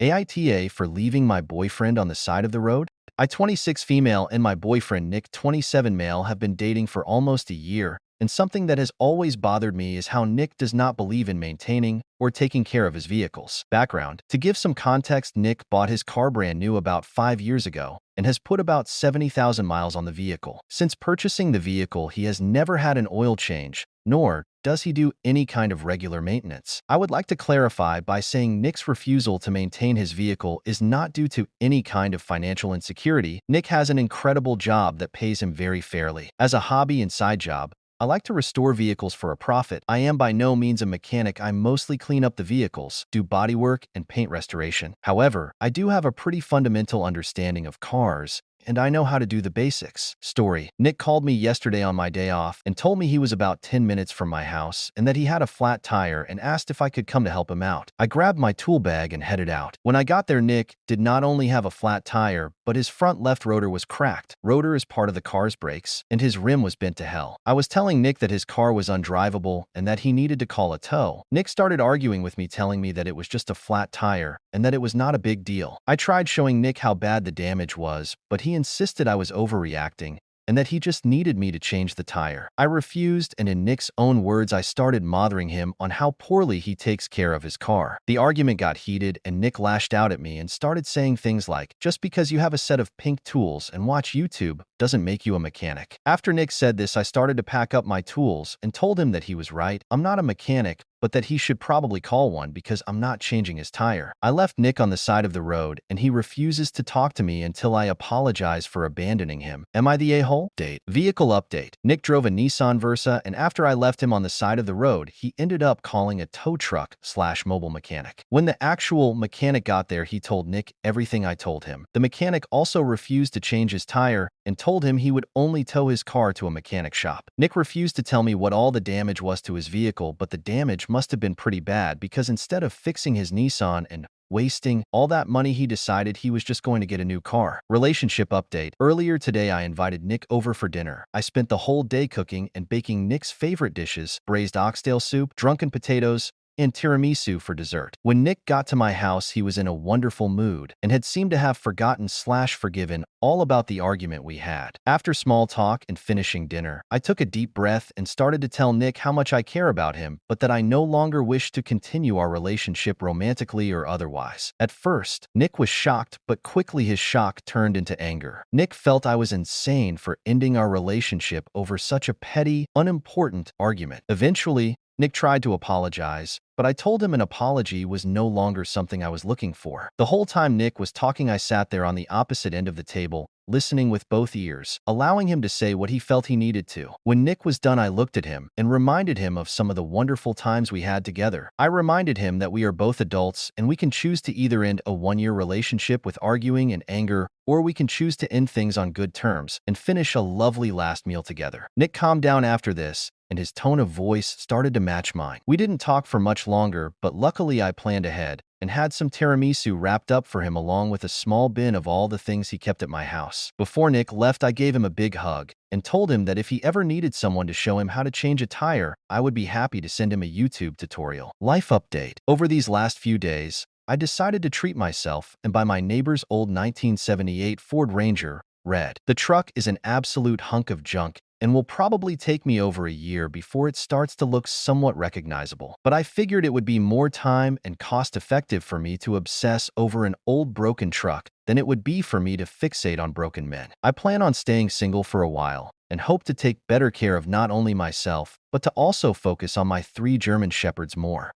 AITA for leaving my boyfriend on the side of the road? I 26 female and my boyfriend Nick 27 male have been dating for almost a year, and something that has always bothered me is how Nick does not believe in maintaining or taking care of his vehicles. Background: to give some context, Nick bought his car brand new about 5 years ago and has put about 70,000 miles on the vehicle. Since purchasing the vehicle, he has never had an oil change, nor does he do any kind of regular maintenance. I would like to clarify by saying Nick's refusal to maintain his vehicle is not due to any kind of financial insecurity. Nick has an incredible job that pays him very fairly. As a hobby and side job, I like to restore vehicles for a profit. I am by no means a mechanic. I mostly clean up the vehicles, do bodywork, and paint restoration. However, I do have a pretty fundamental understanding of cars, and I know how to do the basics. Story: Nick called me yesterday on my day off and told me he was about 10 minutes from my house and that he had a flat tire and asked if I could come to help him out. I grabbed my tool bag and headed out. When I got there, Nick did not only have a flat tire, but his front left rotor was cracked. Rotor is part of the car's brakes, and his rim was bent to hell. I was telling Nick that his car was undrivable and that he needed to call a tow. Nick started arguing with me, telling me that it was just a flat tire and that it was not a big deal. I tried showing Nick how bad the damage was, but he insisted I was overreacting and that he just needed me to change the tire. I refused, and in Nick's own words, I started mothering him on how poorly he takes care of his car. The argument got heated, and Nick lashed out at me and started saying things like, "Just because you have a set of pink tools and watch YouTube doesn't make you a mechanic." After Nick said this, I started to pack up my tools and told him that he was right. I'm not a mechanic, but that he should probably call one because I'm not changing his tire. I left Nick on the side of the road, and he refuses to talk to me until I apologize for abandoning him. Am I the a-hole? Vehicle update: Nick drove a Nissan Versa, and after I left him on the side of the road, he ended up calling a tow truck / mobile mechanic. When the actual mechanic got there, he told Nick everything I told him. The mechanic also refused to change his tire and told him he would only tow his car to a mechanic shop. Nick refused to tell me what all the damage was to his vehicle, but the damage must have been pretty bad because instead of fixing his Nissan and wasting all that money, he decided he was just going to get a new car. Relationship update: earlier today, I invited Nick over for dinner. I spent the whole day cooking and baking Nick's favorite dishes: braised oxtail soup, drunken potatoes, and tiramisu for dessert. When Nick got to my house, he was in a wonderful mood and had seemed to have forgotten / forgiven all about the argument we had. After small talk and finishing dinner, I took a deep breath and started to tell Nick how much I care about him, but that I no longer wish to continue our relationship romantically or otherwise. At first, Nick was shocked, but quickly his shock turned into anger. Nick felt I was insane for ending our relationship over such a petty, unimportant argument. Eventually, Nick tried to apologize, but I told him an apology was no longer something I was looking for. The whole time Nick was talking, I sat there on the opposite end of the table, listening with both ears, allowing him to say what he felt he needed to. When Nick was done, I looked at him and reminded him of some of the wonderful times we had together. I reminded him that we are both adults and we can choose to either end a one-year relationship with arguing and anger, or we can choose to end things on good terms and finish a lovely last meal together. Nick calmed down after this, and his tone of voice started to match mine. We didn't talk for much longer, but luckily I planned ahead and had some tiramisu wrapped up for him along with a small bin of all the things he kept at my house. Before Nick left, I gave him a big hug and told him that if he ever needed someone to show him how to change a tire, I would be happy to send him a YouTube tutorial. Life update: over these last few days, I decided to treat myself and buy my neighbor's old 1978 Ford Ranger, red. The truck is an absolute hunk of junk and will probably take me over a year before it starts to look somewhat recognizable. But I figured it would be more time and cost-effective for me to obsess over an old broken truck than it would be for me to fixate on broken men. I plan on staying single for a while and hope to take better care of not only myself, but to also focus on my 3 German Shepherds more.